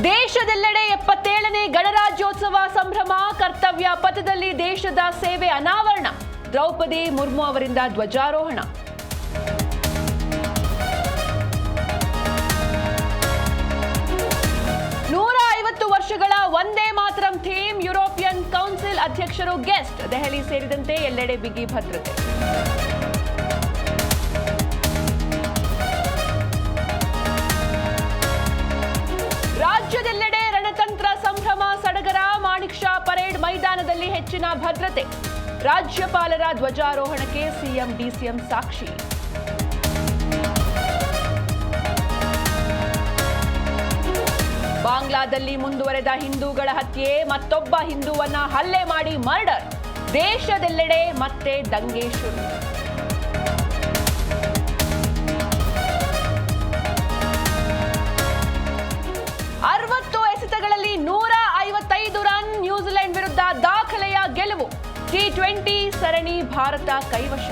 ದೇಶದೆಲ್ಲೆಡೆ 77ನೇ ಗಣರಾಜ್ಯೋತ್ಸವ ಸಂಭ್ರಮ. ಕರ್ತವ್ಯ ಪಥದಲ್ಲಿ ದೇಶದ ಸೇವೆ ಅನಾವರಣ. ದ್ರೌಪದಿ ಮುರ್ಮು ಅವರಿಂದ ಧ್ವಜಾರೋಹಣ. ವರ್ಷಗಳ Vande Mataram theme. European council ಅಧ್ಯಕ್ಷರು ಗೆಸ್ಟ್. ದೆಹಲಿ ಸೇರಿದಂತೆ ಎಲ್ಲೆಡೆ ಬಿಗಿ ಭದ್ರತೆ. ರಾಜ್ಯದೆಲ್ಲೆಡೆ ರಣತಂತ್ರ ಸಂಭ್ರಮ ಸಡಗರ. ಮಾಣಿಕ್ ಷಾ ಪರೇಡ್ ಮೈದಾನದಲ್ಲಿ ಹೆಚ್ಚಿನ ಭದ್ರತೆ. ರಾಜ್ಯಪಾಲರ ಧ್ವಜಾರೋಹಣಕ್ಕೆ ಸಿಎಂ ಡಿಸಿಎಂ ಸಾಕ್ಷಿ. ಬಾಂಗ್ಲಾದಲ್ಲಿ ಮುಂದುವರೆದ ಹಿಂದೂಗಳ ಹತ್ಯೆ. ಮತ್ತೊಬ್ಬ ಹಿಂದೂವನ್ನ ಹಲ್ಲೆ ಮಾಡಿ ಮರ್ಡರ್. ದೇಶದೆಲ್ಲೆಡೆ ಮತ್ತೆ ದಂಗೆ ಶುರು. 60 ಎಸೆತಗಳಲ್ಲಿ 155 ರನ್. ನ್ಯೂಜಿಲೆಂಡ್ ವಿರುದ್ಧ ದಾಖಲೆಯ ಗೆಲುವು. T20 ಸರಣಿ ಭಾರತ ಕೈವಶ.